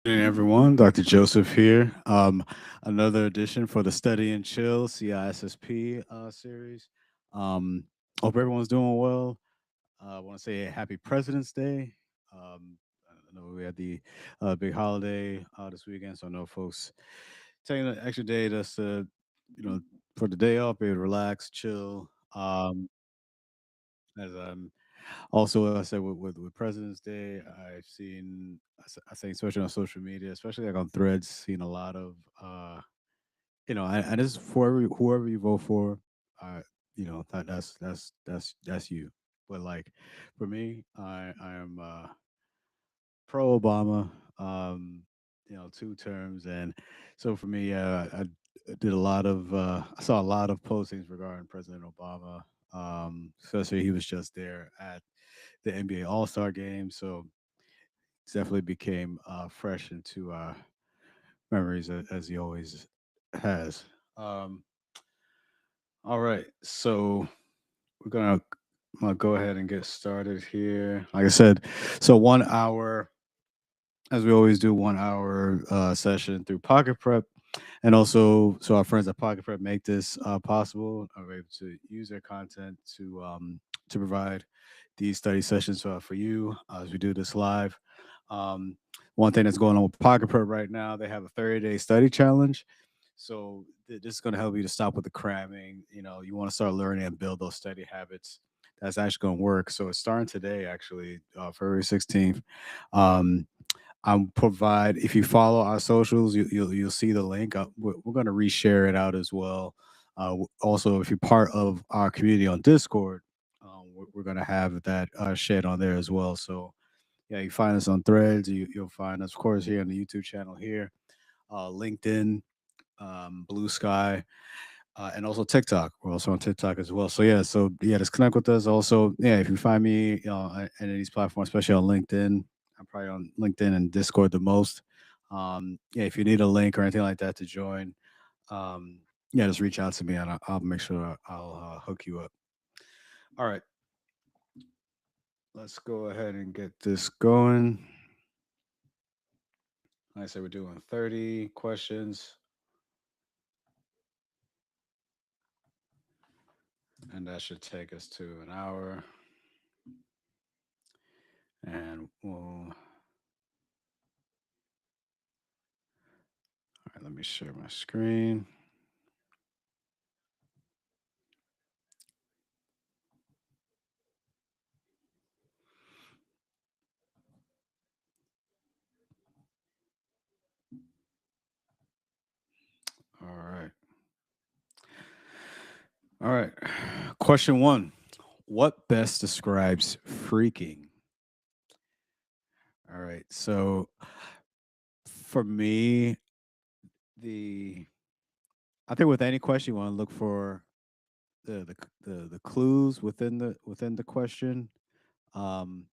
Hey everyone, Dr. Joseph here. Another edition for the Study and Chill CISSP series. Um, Hope everyone's doing well. I want to say happy President's Day. I know we had the big holiday this weekend, so I know folks taking an extra day just to, you know, for the day off, be able to relax, chill. As Also, I said with President's Day, I've seen, I think, especially on social media, especially like on Threads, seen a lot of, and this is for whoever you vote for, uh, that's you. But like for me, I am pro Obama, two terms, and so for me, I did a lot of, I saw a lot of postings regarding President Obama. Especially he was just there at the NBA All Star game, so definitely became fresh into memories as he always has. Um, all right, so we're gonna go ahead and get started here. Like I said, so 1 hour, as we always do, 1 hour session through Pocket Prep, and also so our friends at Pocket Prep make this possible. Are able to use their content to provide these study sessions for you as we do this live. Um, One thing that's going on with Pocket Prep right now, they have a 30-day study challenge. So this is going to help you to stop with the cramming. You want to start learning and build those study habits. That's actually going to work. So it's starting today, actually, February 16th. Um, I'm provide if you follow our socials, you'll see the link. We're going to reshare it out as well. Also, if you're part of our community on Discord, we're going to have that shared on there as well. So yeah, you find us on Threads. You'll find us, of course, here on the YouTube channel here, LinkedIn, Blue Sky, and also TikTok. We're also on TikTok as well. So just connect with us. Also, yeah, if you find me on any of these platforms, especially on LinkedIn, I'm probably on LinkedIn and Discord the most. Yeah, if you need a link or anything like that to join, yeah, just reach out to me and I'll make sure I'll hook you up. All right, let's go ahead and get this going. Like I said, we're doing 30 questions, and that should take us to an hour. And all right, let me share my screen. All right. All right. Question one. What best describes freaking? All right. So for me, the I think with any question you want to look for the clues within the question. Um,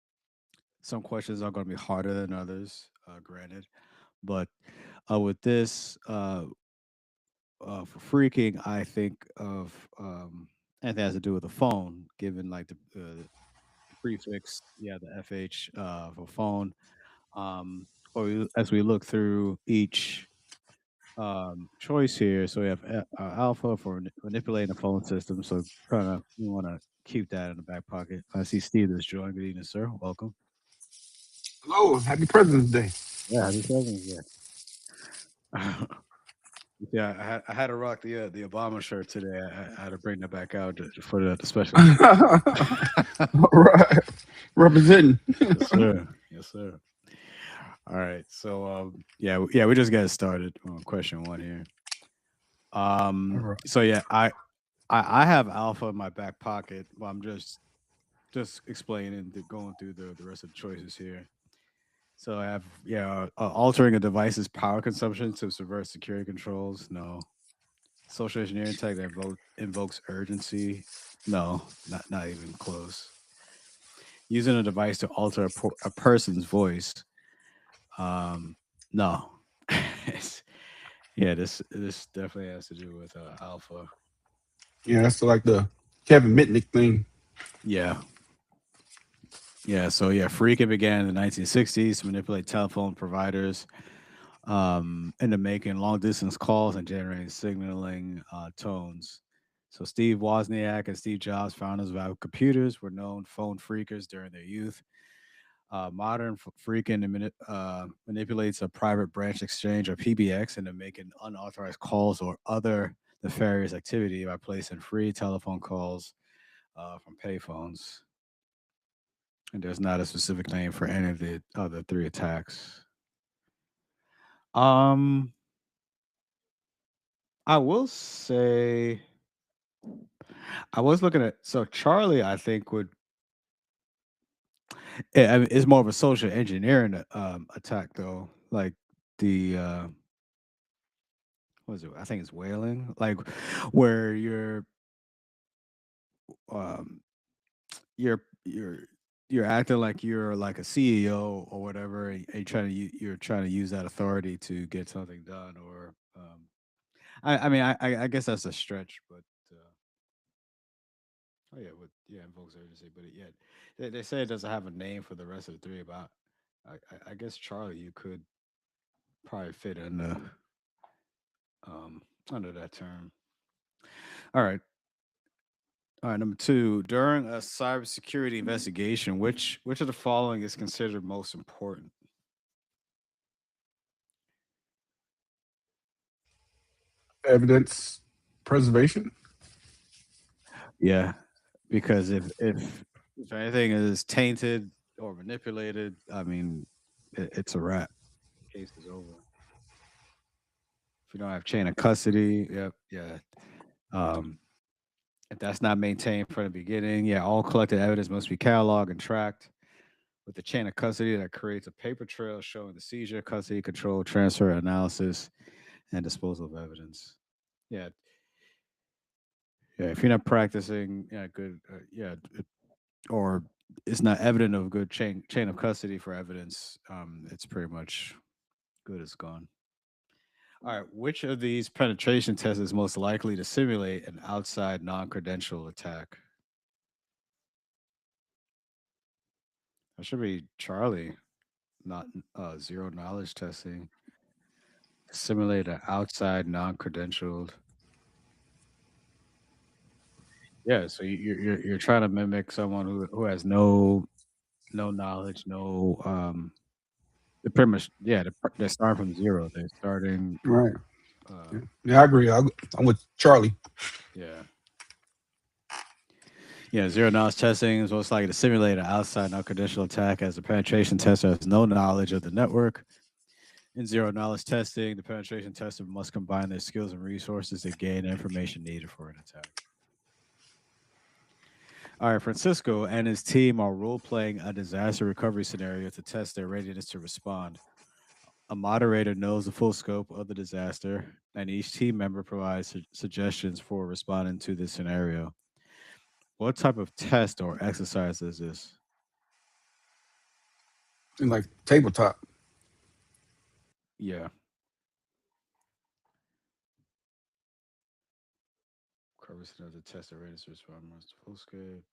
some questions are going to be harder than others, granted, but with this for freaking, I think of anything that has to do with the phone, given like the prefix, yeah, the FH for phone. As we look through each choice here, so we have alpha for manipulating the phone system. So we want to keep that in the back pocket. I see Steve has joined. Good evening, sir. Welcome. Hello, happy President's Day. Yeah, happy President's Day. Yeah, I had to rock the Obama shirt today. I had to bring that back out for the special occasion. All right, representing. Yes, sir. Yes, sir. All right. So yeah, we just got started on question one here. All right. So yeah, I have alpha in my back pocket. Well, I'm just explaining going through the rest of the choices here. So I have altering a device's power consumption to subvert security controls. No. Social engineering tech that invokes urgency. No, not even close. Using a device to alter a person's voice. Um, no. Yeah, this definitely has to do with alpha. Yeah, that's like the Kevin Mitnick thing. Yeah, yeah. So yeah, Freaking began in the 1960s to manipulate telephone providers. into making long distance calls and generating signaling tones. So Steve Wozniak and Steve Jobs, founders of Apple Computers, were known phone freakers during their youth. Modern freaking manipulates a private branch exchange or PBX into making unauthorized calls or other nefarious activity by placing free telephone calls from payphones. And there's not a specific name for any of the other three attacks. Um, I will say I was looking at so Charlie. I think would I mean, it's more of a social engineering attack though. Like the what is it? I think it's whaling. Like where um you're you're acting like you're like a CEO or whatever, and you're trying to use that authority to get something done. Or I mean I guess that's a stretch, but oh yeah, yeah, invokes urgency, but yeah, they say it doesn't have a name for the rest of the three. But I guess Charlie, you could probably fit in um, under that term. All right, all right. Number two, during a cybersecurity investigation, which of the following is considered most important? Evidence preservation. Yeah, because if anything is tainted or manipulated, I mean, it's a wrap. Case is over. If you don't have chain of custody, yep, yeah. Um, if that's not maintained from the beginning, yeah, all collected evidence must be cataloged and tracked with the chain of custody that creates a paper trail showing the seizure, custody, control, transfer, analysis, and disposal of evidence. Yeah, yeah. If you're not practicing, yeah, good, or it's not evident of good chain of custody for evidence, it's pretty much good as gone. All right, which of these penetration tests is most likely to simulate an outside non-credential attack? That should be Charlie, not zero knowledge testing. Simulate an outside non-credentialed. Yeah, so you're trying to mimic someone who has no knowledge, no they're pretty much yeah they're starting from zero. They're starting Right. uh Yeah, yeah, I agree. I'm with Charlie. yeah. Yeah, zero knowledge testing is most likely to simulate an outside non-credential attack as the penetration tester has no knowledge of the network. In zero knowledge testing, the penetration tester must combine their skills and resources to gain information needed for an attack. All right, Francisco and his team are role playing a disaster recovery scenario to test their readiness to respond. A moderator knows the full scope of the disaster, and each team member provides suggestions for responding to this scenario. What type of test or exercise is this? And like tabletop. Yeah, recovery scenario to test their readiness to respond to full scope.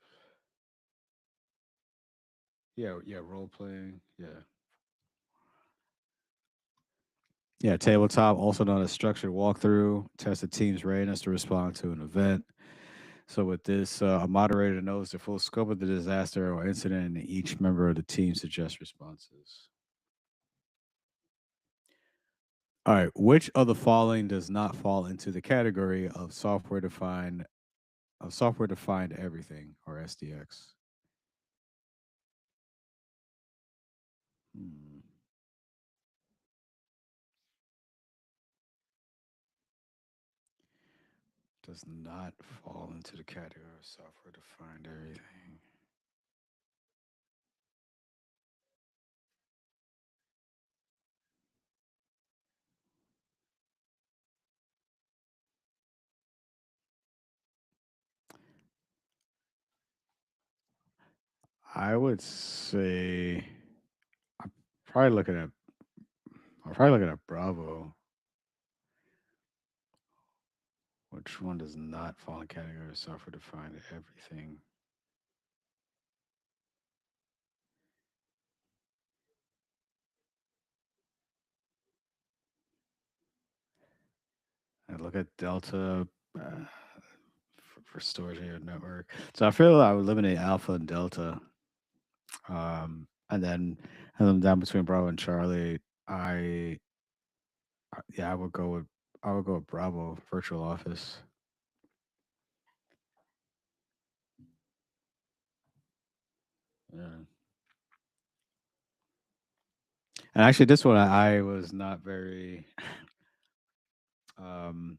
Yeah, yeah, role playing. Yeah. Yeah, tabletop, also known as structured walkthrough, test the team's readiness to respond to an event. So with this, a moderator knows the full scope of the disaster or incident, and each member of the team suggests responses. All right, which of the following does not fall into the category of software defined everything or SDX? Hmm, does not fall into the category of software defined everything. I would say I'm probably looking at I'm probably looking at Bravo. Which one does not fall in category of software defined everything? look at Delta for storage area network. So I feel I would eliminate Alpha and Delta, and then have them down between Bravo and Charlie. I yeah, I would go with Bravo Virtual Office. Yeah. And actually, this one I was not very um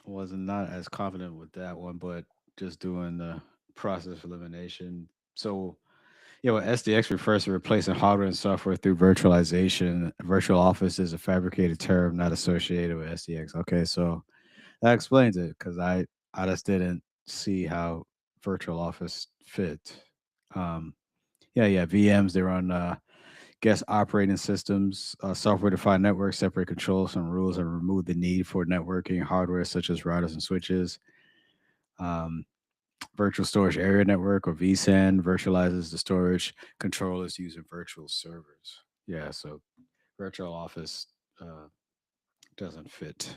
was not as confident with that one, but just doing the process of elimination. So yeah, well, SDX refers to replacing hardware and software through virtualization. Virtual office is a fabricated term not associated with SDX. Okay, so that explains it because I just didn't see how virtual office fit. Um, yeah, VMs they run guest operating systems, software defined networks, separate controls from rules, and remove the need for networking hardware such as routers and switches. Um, Virtual storage area network or vSAN virtualizes the storage controllers using virtual servers. Yeah, so virtual office uh, doesn't fit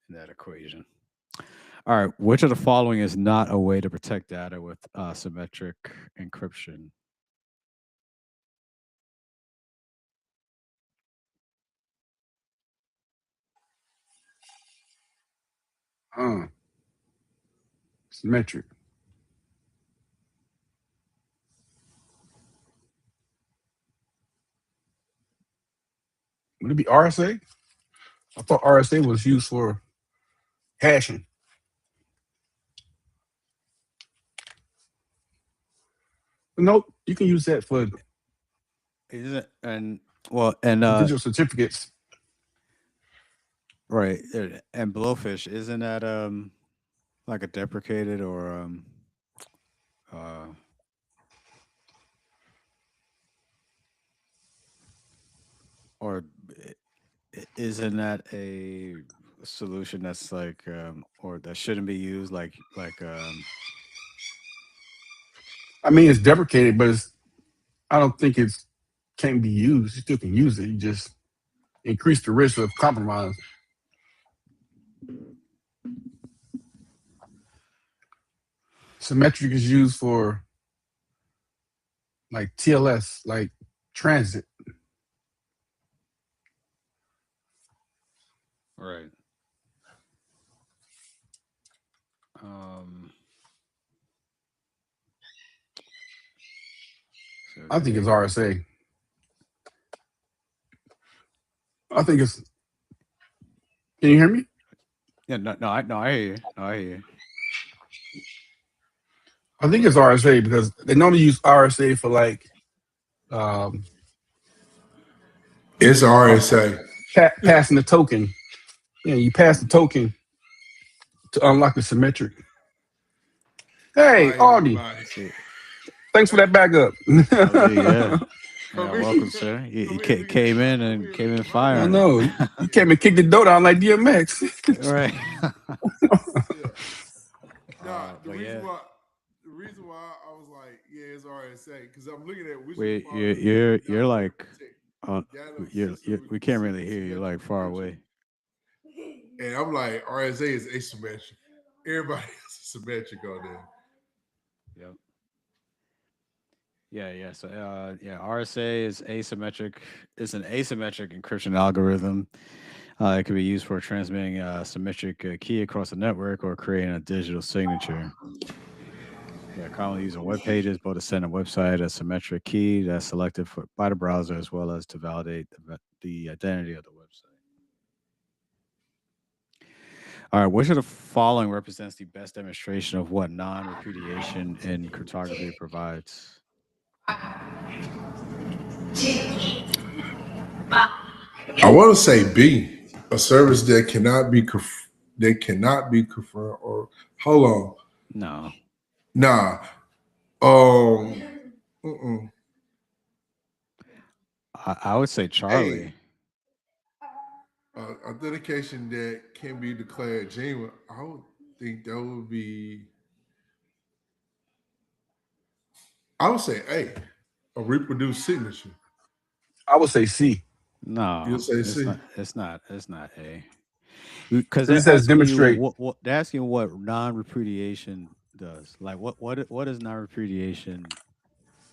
in that equation. All right, which of the following is not a way to protect data with symmetric encryption? Uh, Symmetric. Would it be RSA? I thought RSA was used for hashing. But nope, you can use that for Is it and well and digital certificates. right and blowfish isn't that like a deprecated uh or isn't that a solution that's like or that shouldn't be used I mean, it's deprecated, but I don't think it's can't be used. You still can use it. You just increase the risk of compromise. Symmetric is used for like TLS, like transit. right. Um, so I think it's okay. RSA. I think it's. Can you hear me? Yeah, no, I hear you. No, I hear you. I think it's RSA because they normally use RSA for like um, It's uh, RSA. passing the token. Yeah, you pass the token to unlock the symmetric. Hey, Hi Audie, everybody. See, thanks for that backup. LG, yeah, Come yeah. in. Welcome, sir. Come in, nigga. Come in, Came in nigga. My I bad. firing. know. You came and kicked the door down like DMX. Right. Yeah. Nah, But yeah, the reason why I was like, yeah, it's RSA, because I'm looking at which of the we following ways would you're not way to like protect on data you're sensitive we can't really hear you symmetric like far encryption. away. And I'm like, RSA is asymmetric. Everybody else is symmetric on there. Yep. Yeah. So yeah, RSA is asymmetric. It's an asymmetric encryption algorithm. It can be used for transmitting a symmetric key across a network or creating a digital signature. Yeah, commonly used on web pages, both to send a website a symmetric key that's selected by the browser as well as to validate the identity of the website. All right, which of the following represents the best demonstration of what non repudiation in cryptography provides? I want to say B, a service that cannot be confirmed or hold on. No, Nah. Um mm-mm. I would say A, Charlie. authentication that can be declared genuine. I would think that would be. I would say a reproduced signature. I would say C. You'll No, say it's C. not. It's not. It's not A. because Because it they're says asking you demonstrate, what they're asking what non-repudiation does. Like what does non-repudiation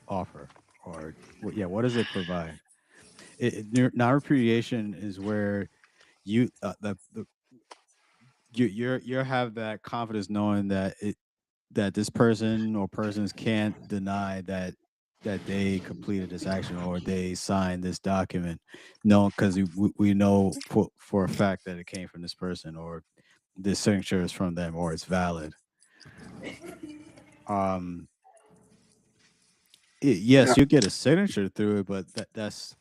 offer, or yeah, what does it provide? Non-repudiation is where the you have that confidence knowing that that this person or persons can't deny that they completed this action or they signed this document. No, because we know for a fact that it came from this person, or this signature is from them, or it's valid. Um, yeah, yes, you get a signature through it, but that's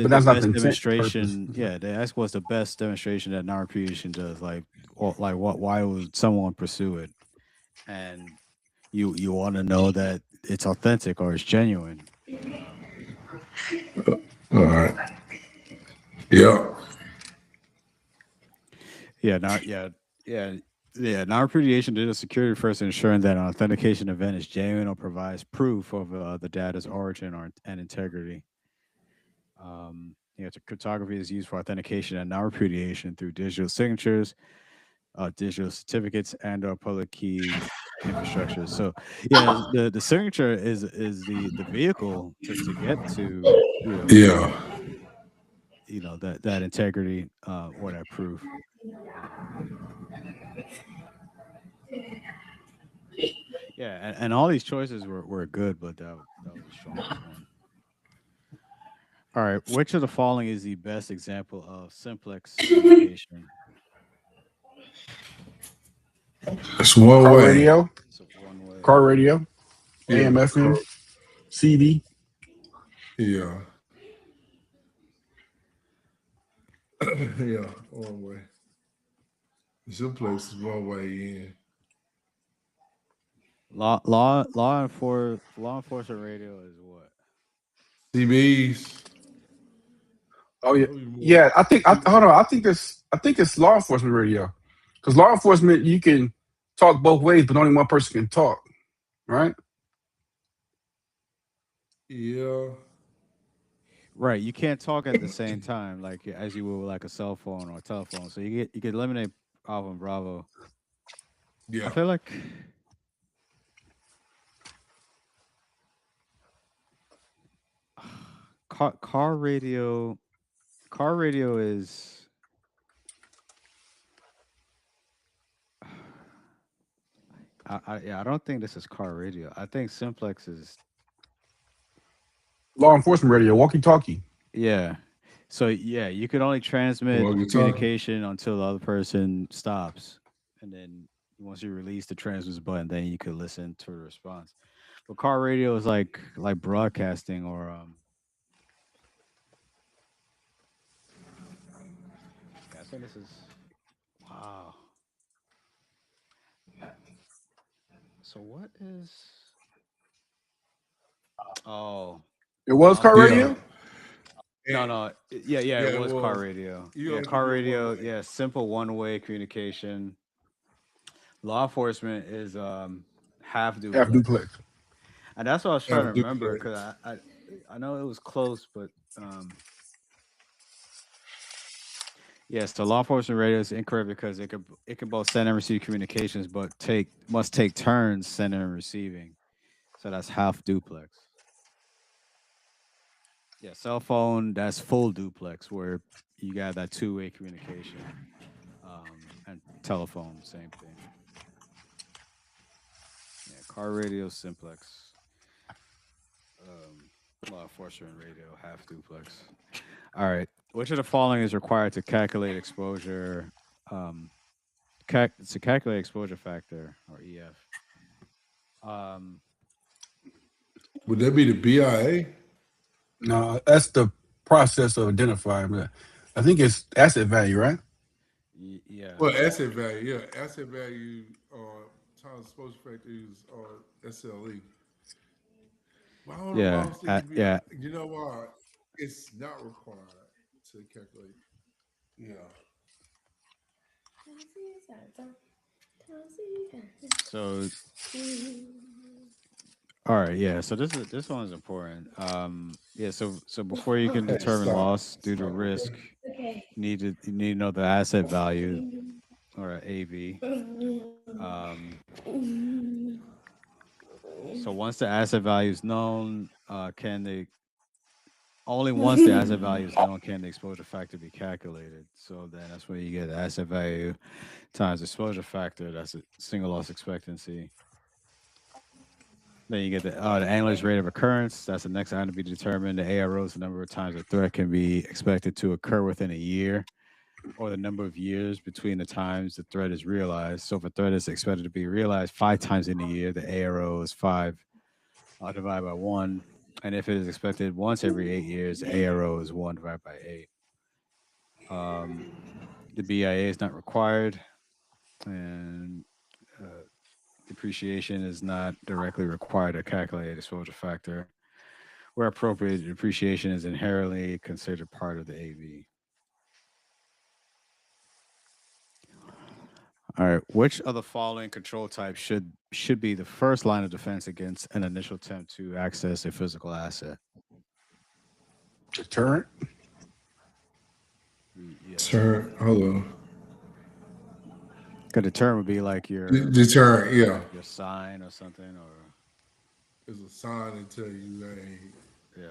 but the that's not the best intent purpose. demonstration. Yeah, they ask what's the best demonstration that non-repudiation does. Like, or like what? Why would someone pursue it? And you want to know that it's authentic or it's genuine. All right. Yeah. Yeah, not yeah, yeah, yeah. Non-repudiation did a security first, ensuring that an authentication event is genuine or provides proof of the data's origin or and integrity. Cryptography is used for authentication and non-repudiation through digital signatures, digital certificates, and or public key infrastructure. So, yeah, the signature is the vehicle to get to Yeah. that integrity or that proof. Yeah, and all these choices were good, but that was the strongest one. All right, which of the following is the best example of simplex communication? It's one Car way. radio, So one way. car radio, Yeah. AM, FM, CD. Yeah. Yeah. One way. Some places one way in. Law enforcement radio is what? CBs. Oh yeah, Probably more. yeah. Hold on. I think it's law enforcement radio, because law enforcement you can talk both ways, but only one person can talk, right? Yeah. Right, you can't talk at the same time like as you would with like a cell phone or a telephone. So you could eliminate Alpha and Bravo. I Yeah. feel like car radio. Car radio is. Yeah, I don't think this is car radio. I think simplex is. Law enforcement radio, walkie talkie. Yeah. So yeah, you could only transmit Walkie talkie. communication until the other person stops, and then once you release the transmitter button, then you could listen to the response. But car radio is like broadcasting, or yeah, I think this is wow. So what is? Oh, It was car Yeah. radio. no, And, no, yeah, yeah, it it was car was. radio. You Yeah, have to car do it one radio. way. Yeah, simple one-way communication. Law enforcement is half Half duplex. duplex. And that's what I was trying Have to a remember duplex. because I know it was close, but um, yeah. So law enforcement radio is incorrect because it can both send and receive communications, but take must take turns sending and receiving. So that's half duplex. Yeah, cell phone that's full duplex where you got that two-way communication. And telephone, same thing. Yeah, car radio simplex. Um, law enforcement radio half duplex. All right. Which of the following is required to calculate exposure? Um, to calculate exposure factor or EF. Um, Would that be the BIA? No, that's the process of identifying. But I think it's asset value, right? yeah, Well, asset value. Yeah. Asset value times exposure factor is SLE. Well, I don't know why I yeah, was thinking yeah. BI. You know why? It's not required to calculate. Yeah. So, all right, yeah. So this one is important. Yeah. So before you can Hey, determine stop. loss due to Stop. risk, You need to know the asset value or AV. Um, so once the asset value is known, can the only once the asset value is known can the exposure factor be calculated. So then that's where you get the asset value times exposure factor. That's a single loss expectancy. Then you get the annualized rate of occurrence. That's the next item to be determined. The ARO is the number of times a threat can be expected to occur within a year, or the number of years between the times the threat is realized. So if a threat is expected to be realized 5 times in a year, the ARO is five divided by one. And if it is expected once every 8 years, the ARO is one divided by eight. Um, the BIA is not required, and uh, depreciation is not directly required to calculate exposure factor. Where appropriate, depreciation is inherently considered part of the AV. All right. Which of the following control types should be the first line of defense against an initial attempt to access a physical asset? Deterrent. Yes. Turn. Hold on. Because the term would be Deterrent. Yeah, like your sign or something, or it's a sign that tell you, hey, yeah.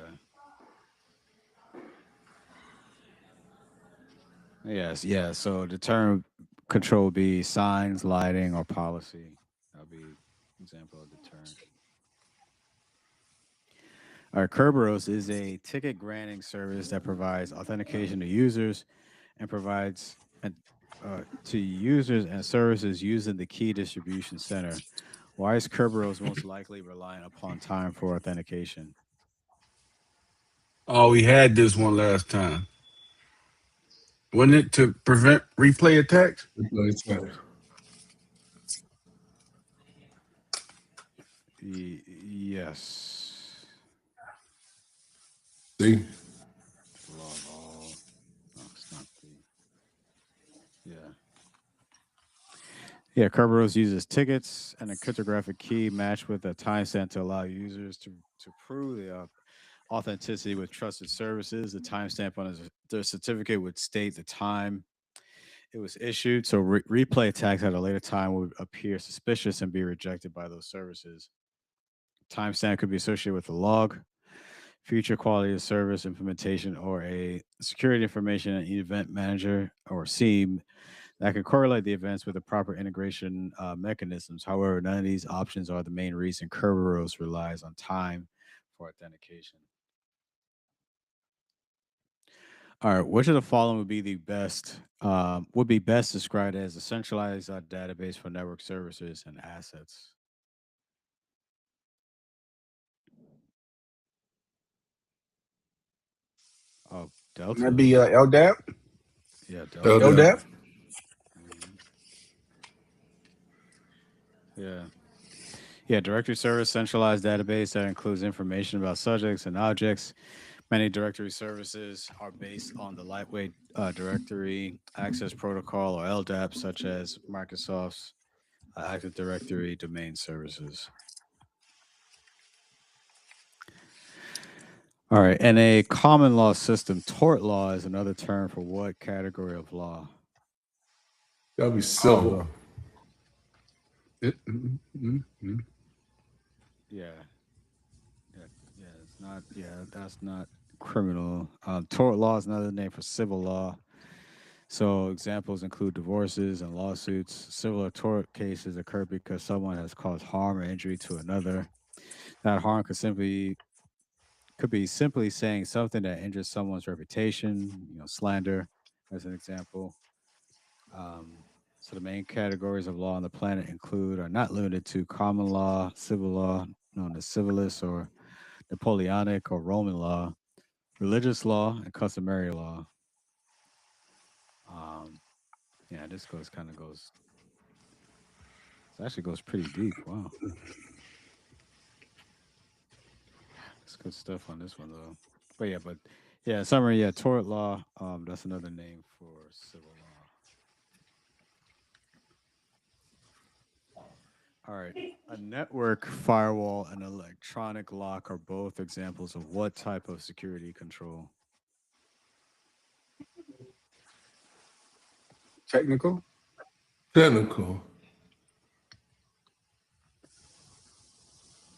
Yes, yeah. So the term control would be signs, lighting, or policy. That would be example of deterrent. All right, Kerberos is a ticket granting service that provides authentication to users and provides to users and services using the key distribution center. Why is Kerberos most likely relying upon time for authentication? Oh, we had this one last time. Wasn't it to prevent replay attacks? Yes. see, Log all. No, it's not the. Yeah. Yeah, Kerberos uses tickets and a cryptographic key matched with a timestamp to allow users to prove the authenticity with trusted services. The timestamp on the certificate would state the time it was issued. So replay attacks at a later time would appear suspicious and be rejected by those services. Timestamp could be associated with a log, future quality of service implementation, or a security information and event manager or SIEM that can correlate the events with the proper integration mechanisms. However, none of these options are the main reason Kerberos relies on time for authentication. All right, which of the following would be best described as a centralized database for network services and assets? Oh, Wouldn't that Delta. be LDAP? Yeah, Delta. LDAP. LDAP? Mhm. Yeah. Yeah, directory service, centralized database that includes information about subjects and objects. Many directory services are based on the lightweight directory access protocol or LDAP, such as Microsoft's Active Directory domain services. All right. And a common law system, tort law is another term for what category of law? That'll be Oh, civil. mm. Yeah. Yeah. Yeah. It's not, yeah, that's not criminal. Tort law is another name for civil law. So examples include divorces and lawsuits. Civil or tort cases occur because someone has caused harm or injury to another. That harm could be simply saying something that injures someone's reputation, slander, as an example. Um, so the main categories of law on the planet include are not limited to common law, civil law, known as civilis or Napoleonic or Roman law, religious law, and customary law. Um, yeah, this goes it actually goes pretty deep. Wow, that's good stuff on this one though. But yeah, in summary, yeah, tort law. That's another name for civil law. All right. A network firewall and electronic lock are both examples of what type of security control? Technical. Technical.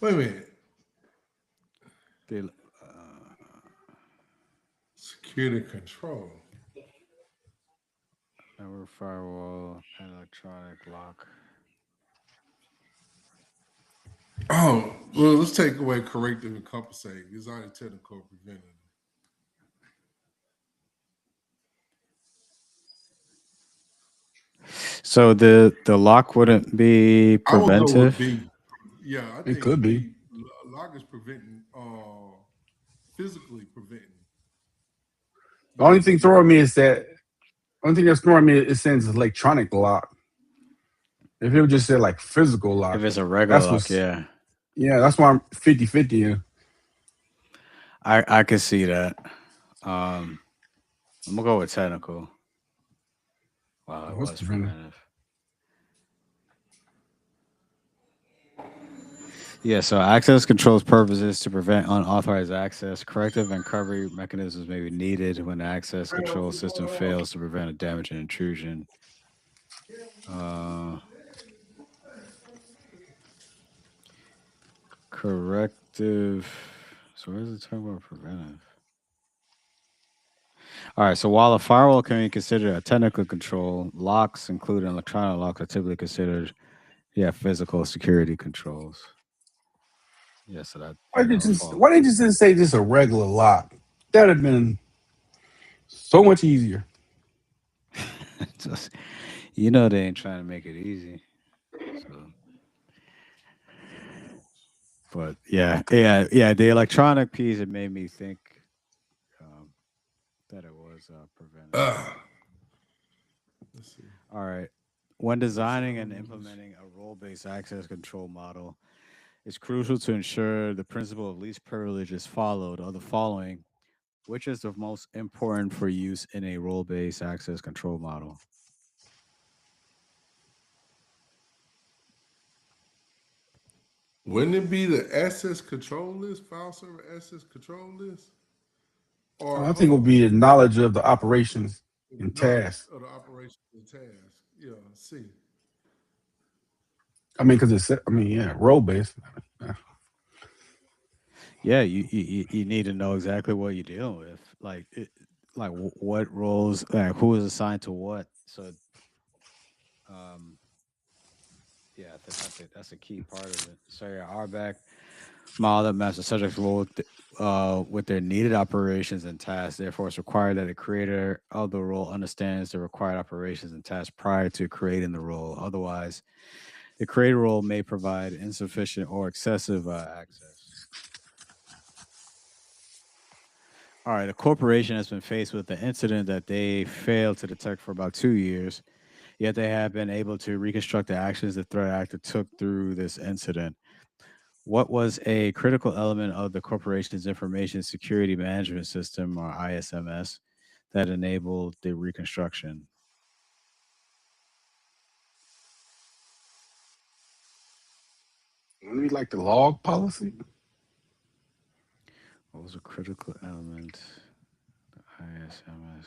Wait a minute. They, Security control. network firewall and electronic lock. Oh, well, let's take away corrective and compensating. It's only technical preventative. So the lock wouldn't be I would go with preventive. B. Yeah, I It think could be. B. Lock is preventing, physically preventing. The But only it's thing B. throwing me is that only thing that's throwing me is saying it's electronic lock. If it would just say like physical If lock, it's a regular that's lock, what's yeah, yeah, that's why I'm 50-50 here. I could see that. Um, I'm gonna go with technical. Wow, Oh, it what's was preventive? preventive. Yeah, so access controls purposes to prevent unauthorized access. Corrective and recovery mechanisms may be needed when the access control system fails to prevent a damage and intrusion. Uh, corrective. So where is it talking about preventive? All right. So while a firewall can be considered a technical control, locks, including electronic locks, are typically considered physical security controls. Yeah. So that'll fall. Why didn't you just say just a regular lock? That'd have been so much easier. Just, you know they ain't trying to make it easy. So, but yeah. The electronic piece it made me think um, that it was preventive. Let's see. All right. When designing and Systems. implementing a role-based access control model, it's crucial to ensure the principle of least privilege is followed. Of the following, which is the most important for use in a role-based access control model? Wouldn't it be the access control list, file server access control list? Or I hold think it would on, be the knowledge of the operations and knowledge tasks. of the operation of the task. Yeah, see. I mean, because yeah, role based. Yeah, you need to know exactly what you're dealing with, like what roles, who is assigned to what. So, um, yeah, that's a key part of it. So yeah, RBAC model that maps the subject's role with their needed operations and tasks. Therefore, it's required that the creator of the role understands the required operations and tasks prior to creating the role. Otherwise, the creator role may provide insufficient or excessive access. All right, a corporation has been faced with the incident that they failed to detect for about 2 years, yet they have been able to reconstruct the actions the threat actor took through this incident. What was a critical element of the corporation's information security management system, or ISMS, that enabled the reconstruction? Wouldn't it be like the log policy? What was a critical element? The ISMS.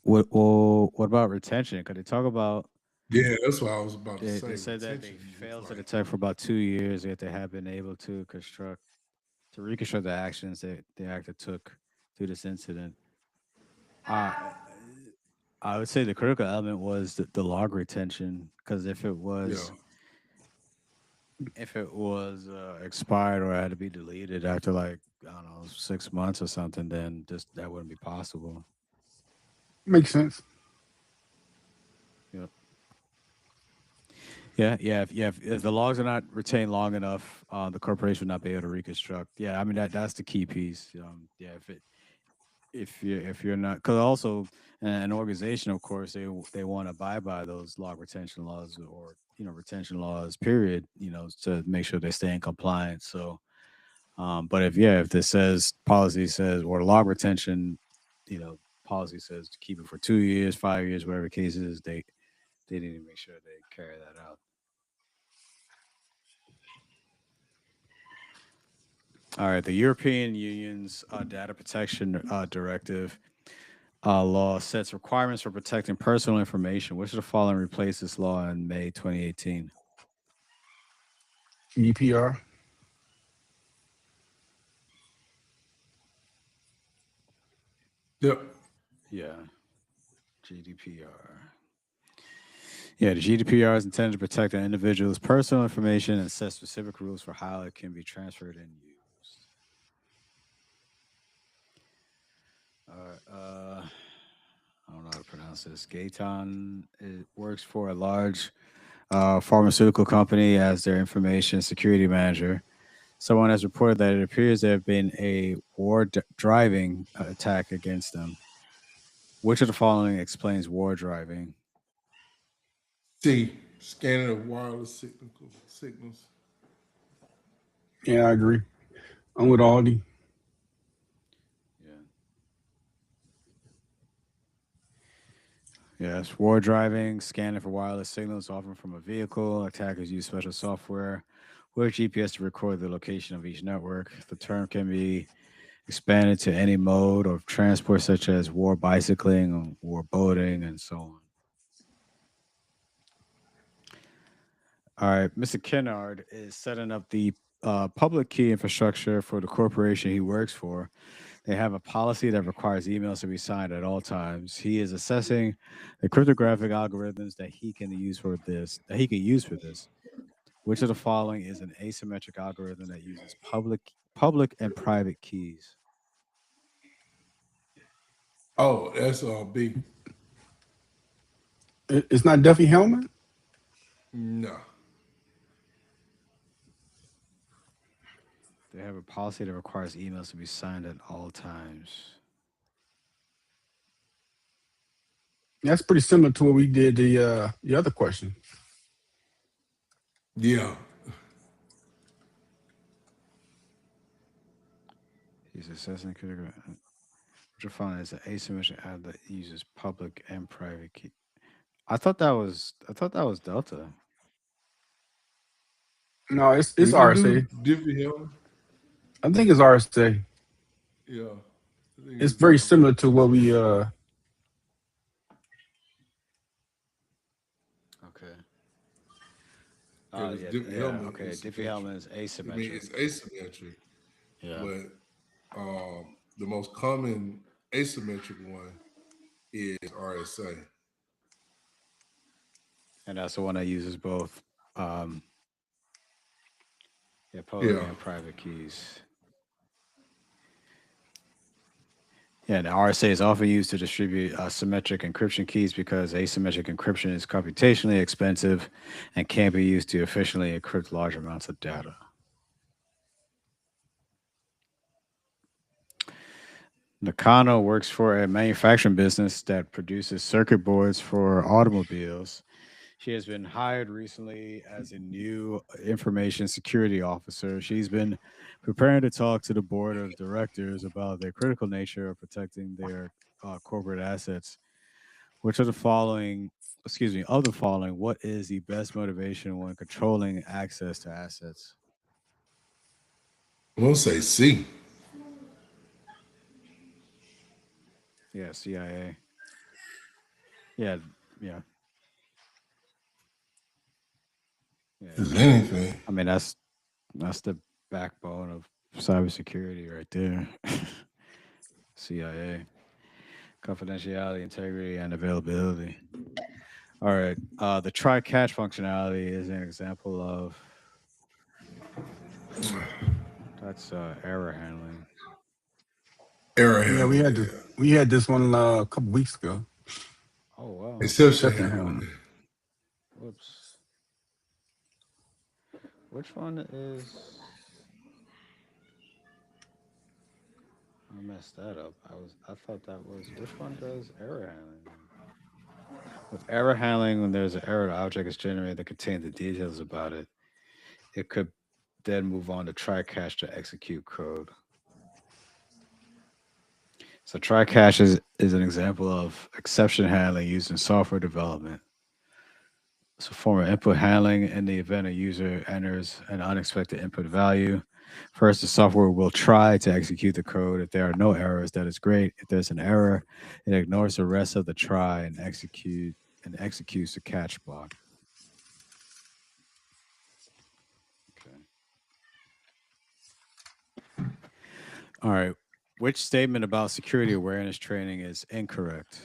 What about retention? Could they talk about Yeah, that's what I was about to they say. said that they Retention is failed to like, detect for about 2 years, yet they have been able to reconstruct the actions that the actor took through this incident. Uh, I would say the critical element was the log retention, because yeah. if it was expired or had to be deleted after like I don't know 6 months or something, then just that wouldn't be possible. Makes sense. Yep. If the logs are not retained long enough, the corporation would not be able to reconstruct. Yeah, I mean that's the key piece. Yeah, if you're not, because also an organization, of course, they want to abide by those log retention laws, or retention laws, period, to make sure they stay in compliance. So but if this says policy says, or log retention, you know policy says to keep it for 2 years, 5 years, whatever the case is, they need to make sure they carry that out. All right, the European Union's data protection directive law sets requirements for protecting personal information. Which of the following replaced this law in May 2018? GDPR. Yep. Yeah, GDPR. Yeah, the GDPR is intended to protect an individual's personal information and set specific rules for how it can be transferred and used. All right, I don't know how to pronounce this. Gaetan it works for a large pharmaceutical company as their information security manager. Someone has reported that it appears there have been a driving attack against them. Which of the following explains war driving? C. Scanning of wireless signals. Yeah, I agree. I'm with Aldi. Yeah. Yes, war driving, scanning for wireless signals often from a vehicle. Attackers use special software with GPS to record the location of each network. The term can be expanded to any mode of transport, such as war bicycling, or war boating, and so on. All right, Mr. Kennard is setting up the public key infrastructure for the corporation he works for. They have a policy that requires emails to be signed at all times. He is assessing the cryptographic algorithms that he can use for this. Which of the following is an asymmetric algorithm that uses public and private keys? Oh, that's B. It's not Duffy Hellman. No. They have a policy that requires emails to be signed at all times. That's pretty similar to what we did the other question. Yeah. He's assessing critical. Which of the following is an asymmetric app that uses public and private key? I thought that was Delta. No, it's We didn't do RSA. Diffie Hellman. I think it's RSA. Yeah. I think It's it's very similar to what we Okay. because Yeah, Diffie yeah. Hellman Okay. is Diffie symmetric. Hellman is I mean, asymmetric. it's asymmetric, Yeah, but the most common asymmetric one is RSA. and that's the one that uses both, um, yeah, public Yeah. and private keys. Yeah, and RSA is often used to distribute symmetric encryption keys because asymmetric encryption is computationally expensive and can't be used to efficiently encrypt large amounts of data. Nakano works for a manufacturing business that produces circuit boards for automobiles. She has been hired recently as a new information security officer. She's been preparing to talk to the board of directors about the critical nature of protecting their corporate assets. Which of the following, excuse me, of the following, what is the best motivation when controlling access to assets? I'm gonna say C. Yeah, CIA. Yeah, yeah, yeah. Is anything. I mean, that's the backbone of cybersecurity right there. CIA, confidentiality, integrity, and availability. All right. The try catch functionality is an example of that's error handling. Error yeah handling, yeah. we had this one a couple weeks ago. Oh wow. Exception Exception handling. handling. Whoops. Which one is? I messed that up. I thought that was which one does error handling then? With error handling, when there's an error, the object is generated that contains the details about it. It could then move on to try catch to execute code. So try catch is an example of exception handling used in software development. It's a form of input handling in the event a user enters an unexpected input value. First, the software will try to execute the code. If there are no errors, that is great. If there's an error, it ignores the rest of the try and executes the catch block. Okay. All right. Which statement about security awareness training is incorrect?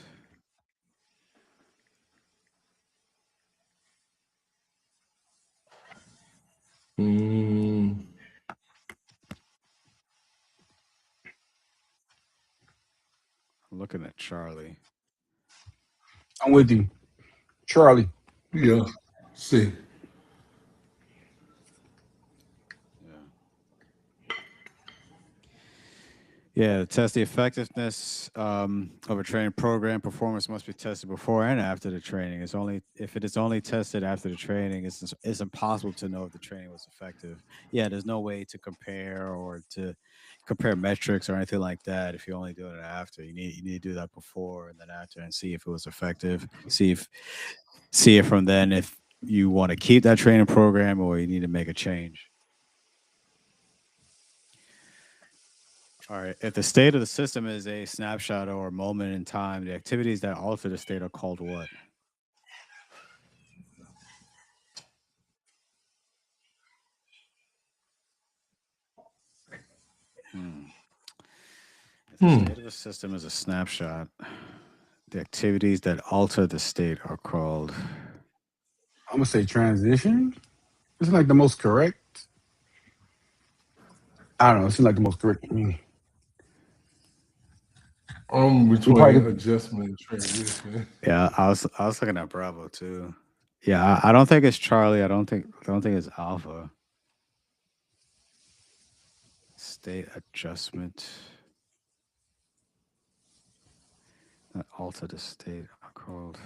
Mm, I'm looking at Charlie. I'm with you, Charlie. yeah. See. Yeah. Yeah, to test the effectiveness of a training program, performance must be tested before and after the training. It's only if it is only tested after the training, it's impossible to know if the training was effective. Yeah, there's no way to compare or to compare metrics or anything like that if you're only doing it after. You need to do that before and then after and see if it was effective. See it from then if you want to keep that training program or you need to make a change. All right. If the state of the system is a snapshot or a moment in time, the activities that alter the state are called what? Hmm. If the Hmm. state of a system is a snapshot, the activities that alter the state are called. I'm gonna say transition. It's like the most correct. I don't know. It seems like the most correct. I mean, I'm we between probably adjustment and transition. Yeah, I was looking at Bravo too. Yeah, I don't think it's Charlie. I don't think it's Alpha. State adjustment, not alter the state are called.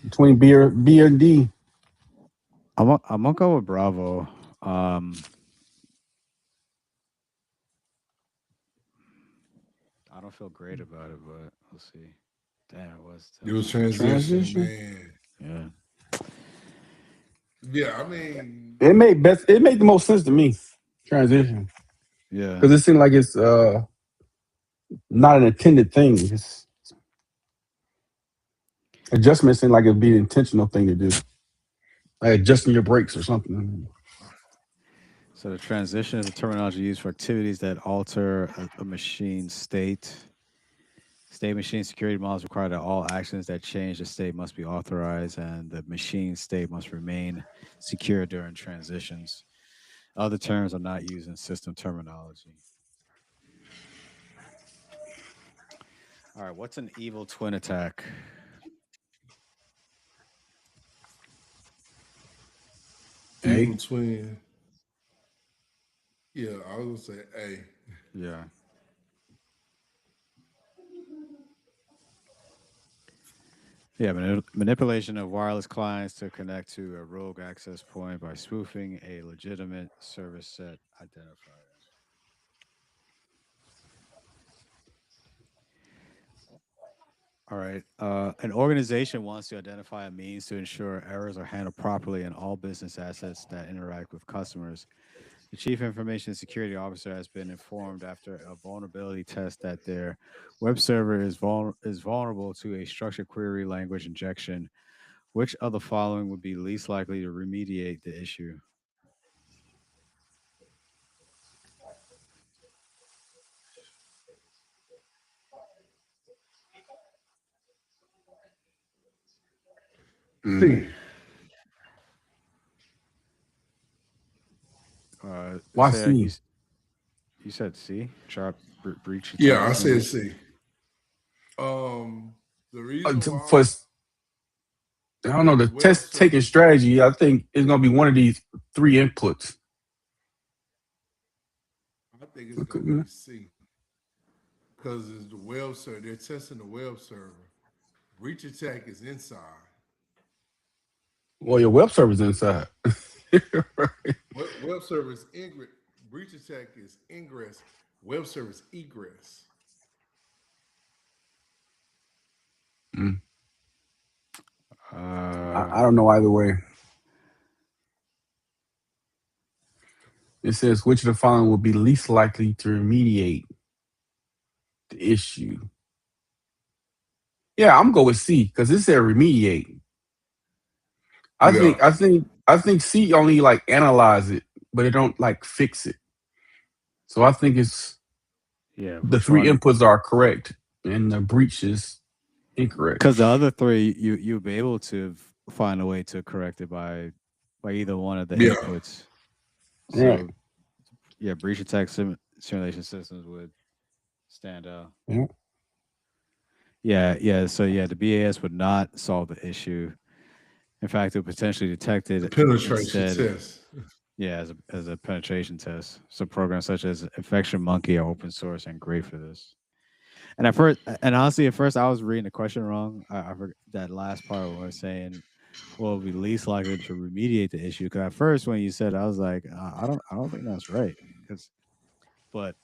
between B and D. I'm gonna go with Bravo. Um, I don't feel great about it, but we'll see. Damn, it was It was too. transition, Transition. man. Yeah. Yeah, I mean, It made best. It made the most sense to me. Transition Yeah. because it seemed like it's not an intended thing. It's adjustment seemed like it'd be an intentional thing to do, like adjusting your brakes or something. So the transition is a terminology used for activities that alter a machine's state. State machine security models require that all actions that change the state must be authorized and the machine state must remain secure during transitions. Other terms are not used in system terminology. All right, what's an evil twin attack? Hey, evil twin. Yeah, I was gonna say, hey, Yeah. Yeah, manipulation of wireless clients to connect to a rogue access point by spoofing a legitimate service set identifier. All right. An organization wants to identify a means to ensure errors are handled properly in all business assets that interact with customers. The chief information security officer has been informed after a vulnerability test that their web server is vulnerable to a structured query language injection. Which of the following would be least likely to remediate the issue? mm. C. Why Say C? you said C, sharp breach Yeah, attack I said means. C. The reason why For I don't know the the web test taking server, strategy. I think it's gonna be one of these three inputs. I think it's gonna be C because it's the web server. They're testing the web server. Breach attack is inside. Well, your web server's inside. Right. Web server is ingress. Breach attack is ingress. Web server is egress. Mm. Uh, I don't know either way. It says which of the following will be least likely to remediate the issue. Yeah, I'm going with C because it said remediate. I Yeah. think I think I think C only like analyze it, but it don't like fix it. So I think it's Yeah, the which three one? inputs are correct and the breach is incorrect. Because the other three, you'll be able to find a way to correct it by either one of the Yeah. inputs. Right. So yeah, breach attack simulation systems would stand out. Yeah. Yeah, yeah. So yeah, the BAS would not solve the issue. In fact, it would potentially detect The it penetration instead. test. Yeah, as a penetration test. So programs such as Infection Monkey are open source and great for this. And honestly, at first I was reading the question wrong. I forgot that last part where I was saying, "Well, be least likely to remediate the issue." Because at first, when you said, it, I was like, I don't think that's right." Because, but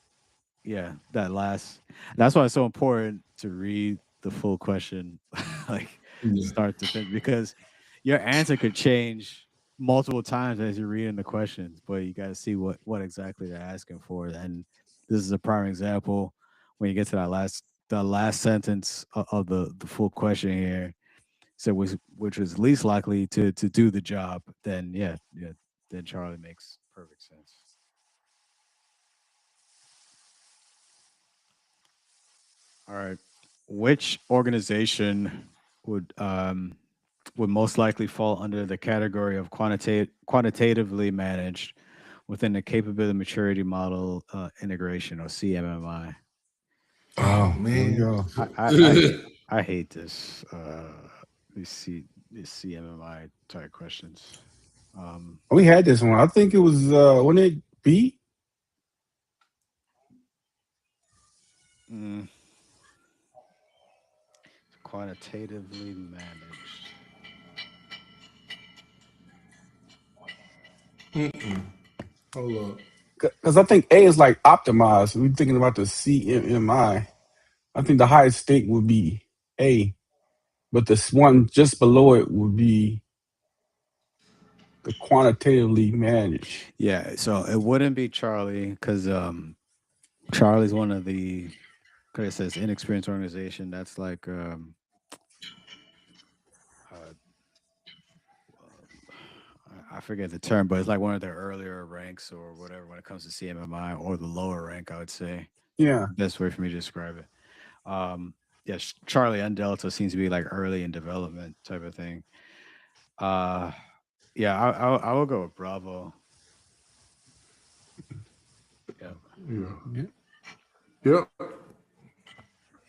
yeah, that's why it's so important to read the full question, like Yeah. start to finish, because your answer could change multiple times as you're reading the questions, but you got to see what exactly they're asking for. And this is a prime example when you get to the last sentence of the full question here. So which was least likely to do the job, then yeah, then Charlie makes perfect sense. All right. Which organization would um, would most likely fall under the category of quantitatively managed within the capability maturity model integration, or CMMI? Oh Here we man. go. I I I, I hate these C these CMMI type questions. Um, We had this one. I think it was when it B. mm, quantitatively managed. Hold up. Because I think A is like optimized. We're thinking about the CMMI. I think the highest stake would be A, but this one just below it would be the quantitatively managed. Yeah, so it wouldn't be Charlie because Charlie's one of the, because it says inexperienced organization. That's like uh, I forget the term, but it's like one of their earlier ranks or whatever when it comes to CMMI, or the lower rank, I would say. Yeah. Best way for me to describe it. Yes, Charlie and Delta seems to be like early in development type of thing. Uh, yeah, I will go with Bravo. Yeah. Yeah. Yeah. Yep.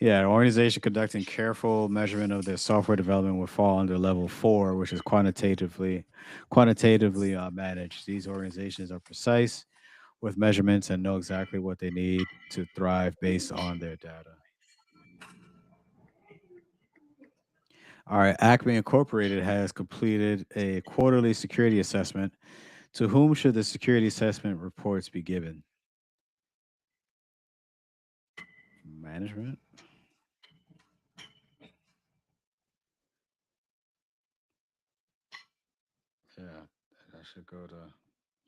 Yeah, an organization conducting careful measurement of their software development would fall under level 4, which is quantitatively managed. These organizations are precise with measurements and know exactly what they need to thrive based on their data. All right, Acme Incorporated has completed a quarterly security assessment. To whom should the security assessment reports be given? Management? Yeah, that should go to,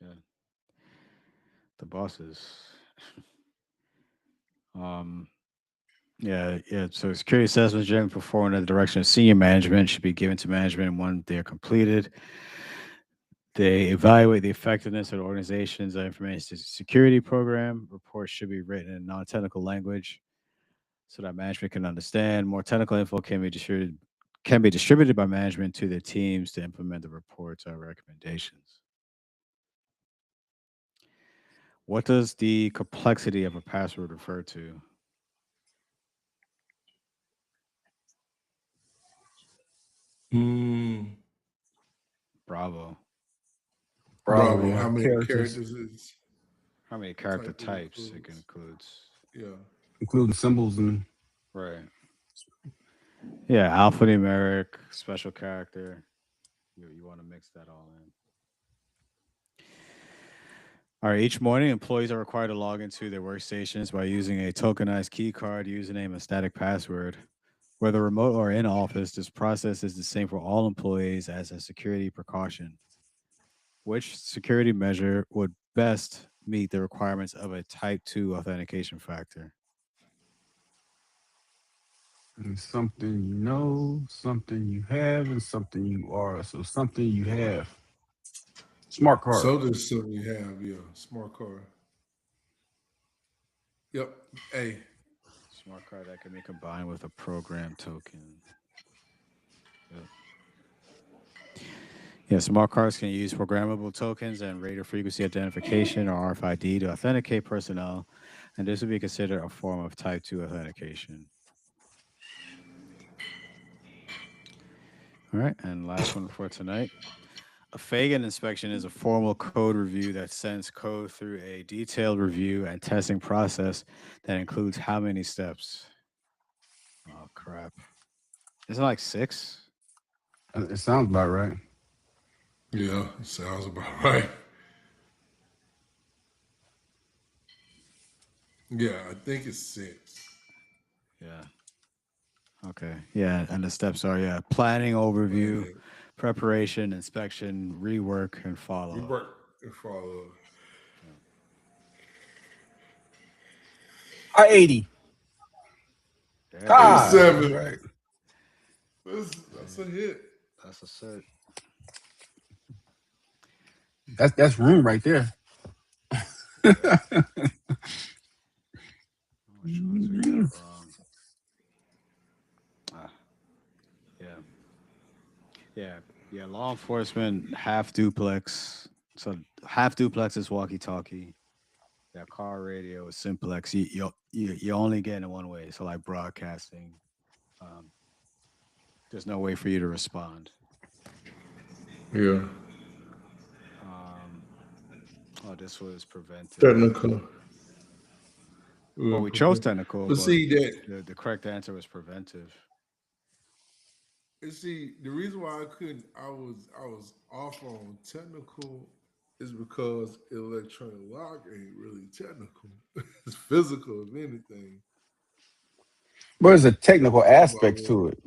yeah, the bosses. um, yeah, yeah. So security assessments generally performed in the direction of senior management should be given to management when they're completed. They evaluate the effectiveness of the organization's information security program. Reports should be written in non-technical language so that management can understand. More technical info can be distributed by management to their teams to implement the reports or recommendations. What does the complexity of a password refer to? Mm, Bravo. Bravo. Bravo. Yeah. How many Characters, characters is How many character type it types it includes? includes? Yeah. including symbols and Right. Yeah, alphanumeric, special character. You want to mix that all in. All right. Each morning, employees are required to log into their workstations by using a tokenized key card, username, and static password. Whether remote or in office, this process is the same for all employees as a security precaution. Which security measure would best meet the requirements of a Type 2 authentication factor? And something you know, something you have, and something you are. So something you have. Smart card. So there's something you have, yeah. Smart card. Yep. Hey. Smart card that can be combined with a program token. Yep. Yeah, smart cards can use programmable tokens and radio frequency identification or RFID to authenticate personnel, and this would be considered a form of Type 2 authentication. All right, and last one for tonight. A Fagan inspection is a formal code review that sends code through a detailed review and testing process that includes how many steps? Oh, crap. Is it like six? It sounds about right. Yeah, sounds about right. Yeah, I think it's six. Yeah. Okay. Yeah. And the steps are, yeah, planning, overview, Planning, preparation, inspection, rework, and we follow up. work and follow. I-80. There we Ah, go. that's 87. right. That's a hit. That's a cert. That's room right there. Yep. Which ones we got wrong? Ah, yeah. Yeah. Yeah. Law enforcement, half duplex. So half duplex is walkie talkie. Yeah. Car radio is simplex. You're only getting it one way. So, like broadcasting, um, there's no way for you to respond. Yeah. Um, oh, this was preventive. Technical. Well, Yeah, we chose technical, but but see that the correct answer was preventive. and see the reason why I was off on technical is because electronic lock ain't really technical. It's physical if anything. But there's a technical That's why I aspect was to it.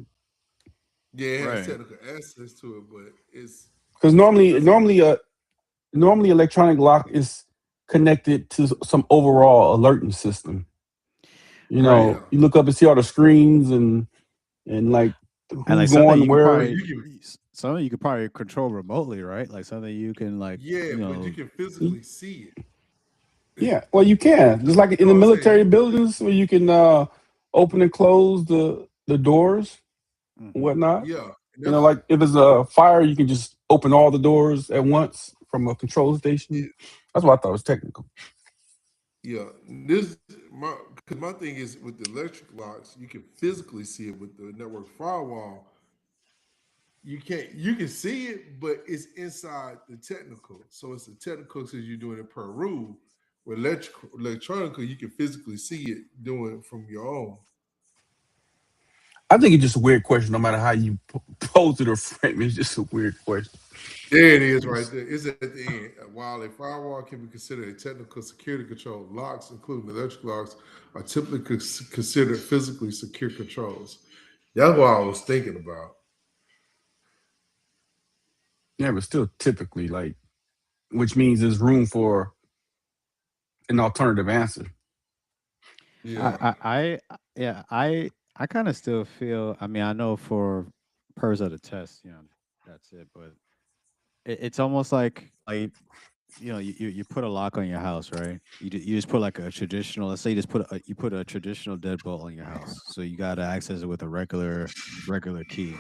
yeah, it has Right. technical access to it, but Because it's a normally, physical. normally electronic lock is connected to some overall alerting system. You Right. know, Yeah. you look up and see all the screens and like And like who's something going you could But where. probably you can something you could probably control remotely, right? Like something you can like, yeah, you but you know, can physically see it. Yeah, well, you can. Just like You in know the what I'm saying? military buildings where you can open and close the doors and hmm whatnot. Yeah. And You know, that's like if there's a fire, you can just open all the doors at once from a control station. it, That's what I thought was technical. yeah. This my because my thing is with the electric locks, you can physically see it with the network firewall. You can't. You can see it, but it's inside the technical. So it's a technical because you're doing it per rule. With electronical, you can physically see it doing it from your own. I think it's just a weird question, no matter how you pose it or frame it. It's just a weird question. There it is, right It's- there. It's at the end. While a firewall can be considered a technical security control, locks, including electric locks, are typically considered physically secure controls. That's what I was thinking about. yeah, but still, typically, like, which means there's room for an alternative answer. Yeah. yeah, I kind of still feel. I mean, I know for purpose of the test, that's it. But it's almost like you put a lock on your house, right? You just put like a traditional. Let's say you just you put a traditional deadbolt on your house, so you got to access it with a regular key.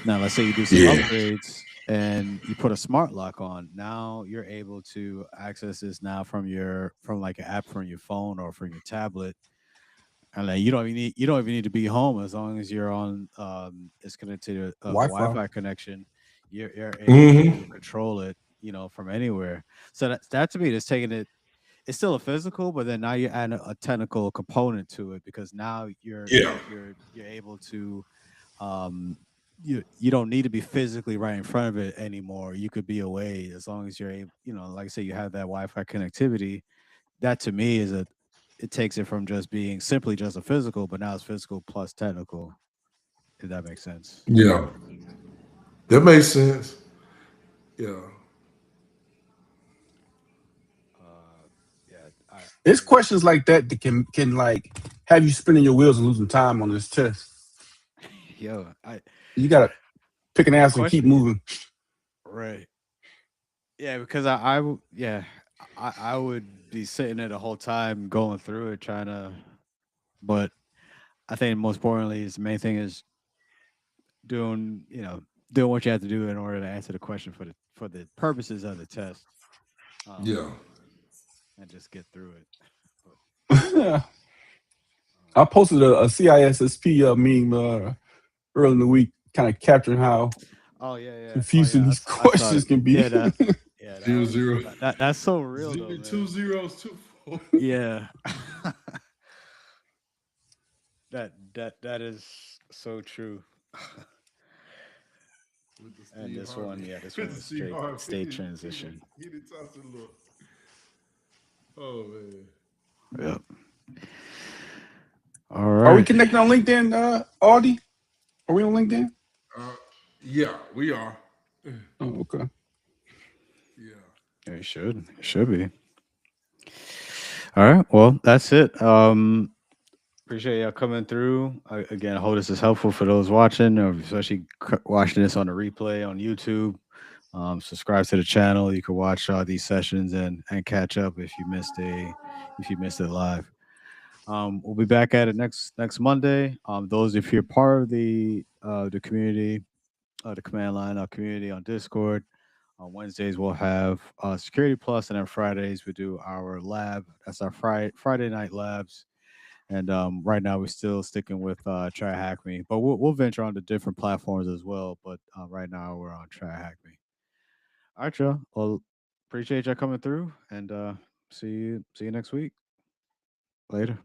Now, let's say you do some Yeah. upgrades and you put a smart lock on. Now you're able to access this now from like an app from your phone or from your tablet. And like you don't even need to be home as long as you're on it's connected to a Wi-Fi. Wi-Fi connection. You're able Hmm. to control it, from anywhere. So that to me is taking it. It's still a physical, but then now you're adding a technical component to it because now Yeah. you're able to um you don't need to be physically right in front of it anymore. You could be away as long as you're able, like I say, you have that Wi-Fi connectivity. That to me is a it takes it from just being simply just a physical, but now it's physical plus technical, if that makes sense. Yeah. That makes sense. Yeah. It's questions like that that can like have you spinning your wheels and losing time on this test. Yo, I You gotta pick an the answer and keep question, moving. right? Yeah, because yeah, I would be sitting there the whole time going through it, trying to. But I think most importantly is the main thing is doing doing what you have to do in order to answer the question for the purposes of the test, um, Yeah. and just get through it. But I um, posted a CISSP meme early in the week, kind of capturing how oh yeah, yeah, oh confusing yeah, these I saw questions that. can be. Yeah, yeah, that Zero was zero that's so real though, zero two man. zeros two four Yeah. That is so true. with the And Steve this one, Harvey yeah, this with one the was Steve straight Harvey state he transition. did toss a look. Oh man. Yep. All Are we right. connected on LinkedIn, Audie? Are we on LinkedIn? Uh, yeah, we are. Oh, okay. Yeah. Yeah, you should. You should be. All right. Well, that's it. Appreciate y'all coming through. Again, I hope this is helpful for those watching, or especially watching this on the replay on YouTube. Subscribe to the channel. You can watch these sessions and catch up if you missed it live. We'll be back at it next Monday. Those if you're part of the community, the command line, our community on Discord. On Wednesdays we'll have Security Plus, and then Fridays we do our lab. That's our Friday night labs. And right now we're still sticking with Try Hack Me, but we'll venture onto different platforms as well. But right now we're on Try Hack Me. All right, y'all. Well, appreciate y'all coming through, and see you next week. Later.